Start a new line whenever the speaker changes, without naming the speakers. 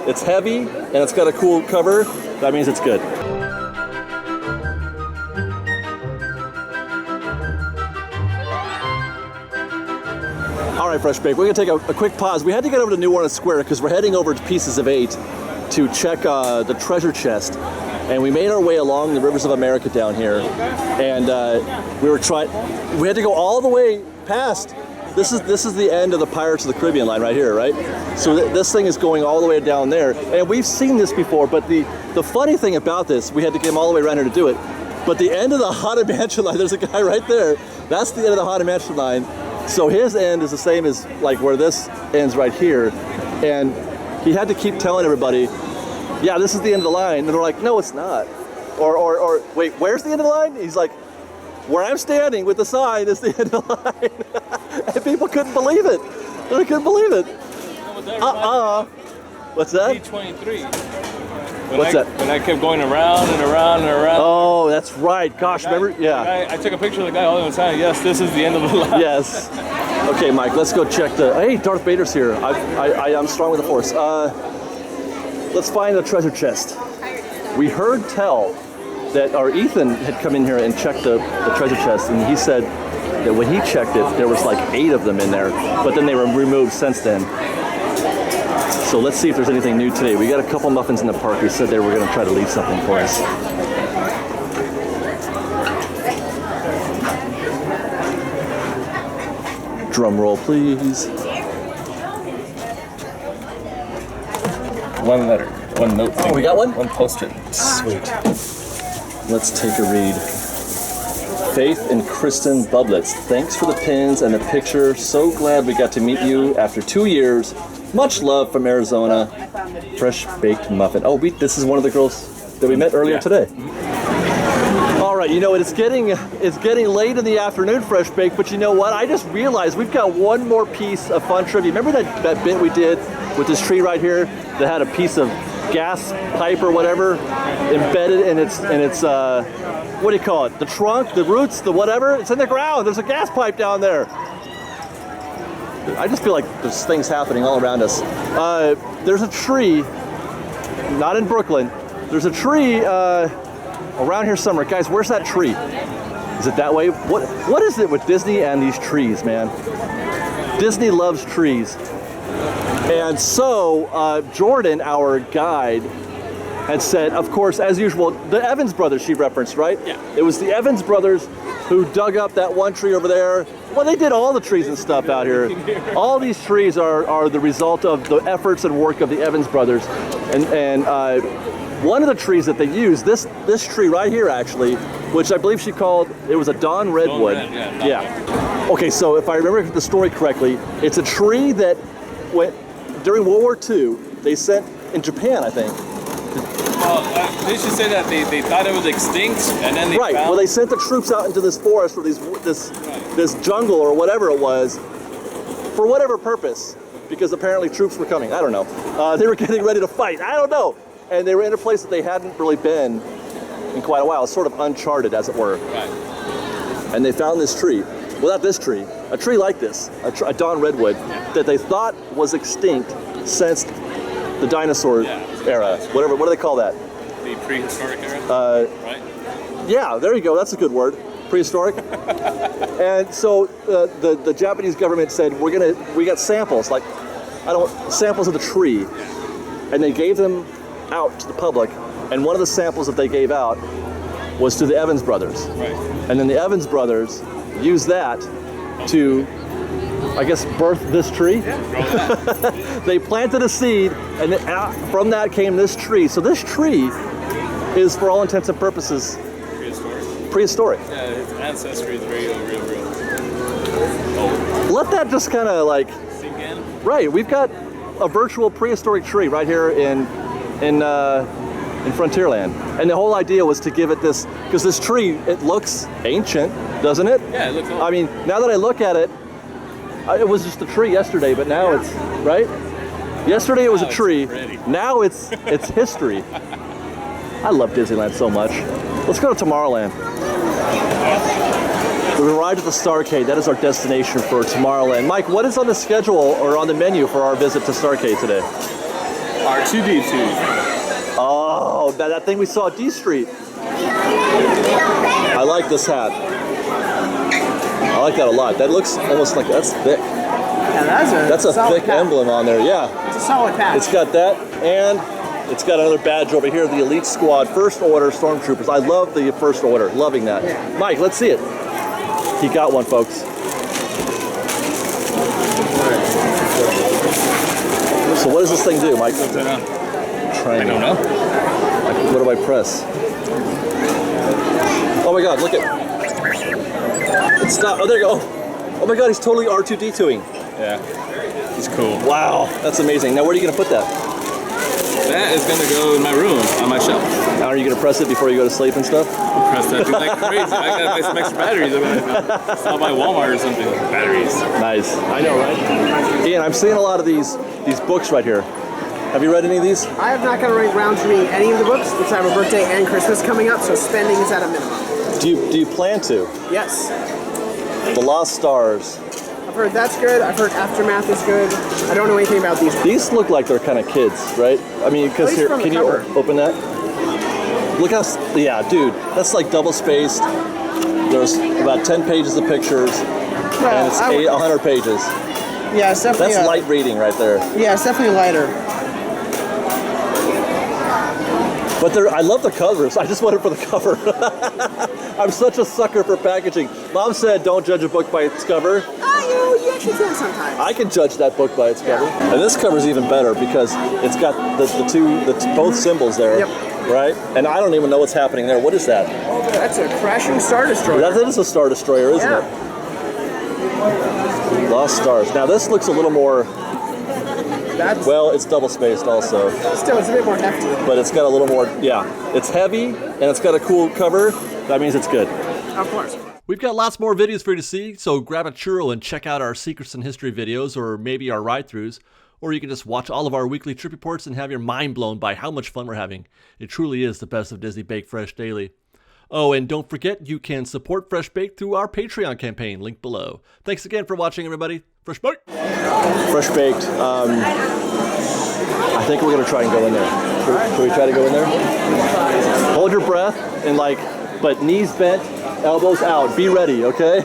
It's heavy and it's got a cool cover. That means it's good. All right, Fresh Bake, we're gonna take a quick pause. We had to get over to New Orleans Square because we're heading over to Pieces of Eight to check the treasure chest. And we made our way along the rivers of America down here. And we had to go all the way past. This is the end of the Pirates of the Caribbean line right here, right? So this thing is going all the way down there. And we've seen this before, but the funny thing about this, we had to get all the way around here to do it. But the end of the Haunted Mansion line, there's a guy right there. That's the end of the Haunted Mansion line. So his end is the same as like where this ends right here. And he had to keep telling everybody, yeah, this is the end of the line. And they're like, no, it's not. Or wait, where's the end of the line? He's like, where I'm standing with the sign is the end of the line. And people couldn't believe it. They couldn't believe it. What's that?
P23.
What's that?
When I kept going around and around and around.
Oh, that's right. Gosh, remember? Yeah.
I took a picture of the guy holding the sign. Yes, this is the end of the line.
Yes. Okay, Mike, let's go check the... Hey, Darth Vader's here. I'm strong with the Force. Let's find the treasure chest. We heard tell that our Ethan had come in here and checked the treasure chest, and he said that when he checked it, there was like 8 of them in there, but then they were removed since then. So let's see if there's anything new today. We got a couple muffins in the park who said they were going to try to leave something for us. Drum roll, please.
One letter, one note.
Oh, we got one?
One post-it.
Sweet. Let's take a read. Faith and Kristen Bublitz. Thanks for the pins and the picture. So glad we got to meet you after 2 years. Much love from Arizona. Fresh baked muffin. Oh, this is one of the girls that we met earlier today. All right, you know it's getting late in the afternoon, Fresh Bake, but you know what? I just realized we've got one more piece of fun trivia. Remember that bit we did with this tree right here that had a piece of gas pipe or whatever embedded in its what do you call it? The trunk, the roots, the whatever? It's in the ground. There's a gas pipe down there. I just feel like there's things happening all around us. There's a tree, not in Brooklyn. There's a tree around here somewhere. Guys, where's that tree? Is it that way? What is it with Disney and these trees, man? Disney loves trees. And so Jordan, our guide, had said, of course, as usual, the Evans brothers she referenced, right?
Yeah.
It was the Evans brothers who dug up that one tree over there. Well, they did all the trees and stuff out here. All these trees are the result of the efforts and work of the Evans brothers. And one of the trees that they used, this tree right here actually, which I believe she called, it was a Dawn Redwood. Yeah. Okay, so if I remember the story correctly, it's a tree that during World War II, they sent in Japan, I think.
Well, they should say that they thought it was extinct, and then they
right.
found...
Well, they sent the troops out into this forest or this jungle or whatever it was, for whatever purpose, because apparently troops were coming. I don't know. They were getting ready to fight. I don't know. And they were in a place that they hadn't really been in quite a while, sort of uncharted, as it were.
Right.
And they found this tree. Well, not this tree. A tree like this, a Dawn Redwood, that they thought was extinct since the dinosaur era. Whatever. What do they call that?
The prehistoric era. Right.
Yeah, there you go. That's a good word. Prehistoric. And so the Japanese government said we got samples, like samples of the tree, and they gave them out to the public. And one of the samples that they gave out was to the Evans brothers.
Right.
And then the Evans brothers used that to, I guess, birth this tree. Yeah, they planted a seed, and from that came this tree. So this tree is, for all intents and purposes, prehistoric.
Yeah, its ancestry is real.
Let that just kind of like
Sink in.
Right. We've got a virtual prehistoric tree right here in Frontierland, and the whole idea was to give it this, because this tree, it looks ancient, doesn't it?
Yeah, it looks old.
I mean, now that I look at it, it was just a tree yesterday, but now it's right. Yesterday it was a tree. Now it's history. I love Disneyland so much. Let's go to Tomorrowland. We've arrived at the Starcade. That is our destination for Tomorrowland. Mike, what is on the schedule or on the menu for our visit to Starcade today?
R2D2.
Oh, that thing we saw at D Street. I like this hat. I like that a lot. That looks almost like, that's thick.
Yeah,
That's a thick
hat.
emblem on there, yeah.
It's a solid patch.
It's got that, and it's got another badge over here, the Elite Squad First Order Stormtroopers. I love the First Order, loving that.
Yeah.
Mike, let's see it. He got one, folks. So what does this thing do, Mike?
I
Triangle.
don't know.
What do I press? Oh my God, look at. It's not, oh there you go. Oh my God, he's totally R2D2ing.
Yeah, it's cool.
Wow, that's amazing. Now where are you gonna put that?
That is gonna go in my room on my shelf.
Now are you gonna press it before you go to sleep and stuff?
I'll press that thing like crazy. I gotta buy some extra batteries. I'm gonna stop by Walmart or something. Batteries.
Nice. I know, right? Ian, I'm seeing a lot of these books right here. Have you read any of these?
I have not gotten around to reading any of the books because I have a birthday and Christmas coming up, so spending is at a minimum.
Do you plan to?
Yes.
The Lost Stars.
I've heard that's good. I've heard Aftermath is good. I don't know anything about these books.
These look like they're kind of kids, right? I mean, because
At least
here,
from the
can you
cover.
open that? Look how, yeah, dude, that's like double spaced. There's about 10 pages of pictures, and it's 100 pages.
Yeah, it's definitely.
That's light reading right there.
Yeah, it's definitely lighter.
But I love the covers. I just want it for the cover. I'm such a sucker for packaging. Mom said don't judge a book by its cover.
You actually can sometimes.
I can judge that book by its cover.
Yeah.
And this cover's even better because it's got both symbols there,
Yep.
right? And I don't even know what's happening there. What is that?
That's a crashing Star Destroyer.
That is a Star Destroyer, isn't
Yeah.
it? Lost Stars. Now this looks a little more,
That's
well, it's double spaced also,
still, it's a bit more hefty.
but it's got a little more, yeah. It's heavy and it's got a cool cover. That means it's good.
Of course.
We've got lots more videos for you to see, so grab a churro and check out our Secrets in History videos or maybe our ride-throughs. Or you can just watch all of our weekly trip reports and have your mind blown by how much fun we're having. It truly is the best of Disney Baked Fresh Daily. Oh, and don't forget, you can support Fresh Baked through our Patreon campaign, link below. Thanks again for watching, everybody. Fresh Baked! Fresh Baked. I think we're going to try and go in there. Should we try to go in there? Hold your breath and but knees bent, elbows out. Be ready, okay?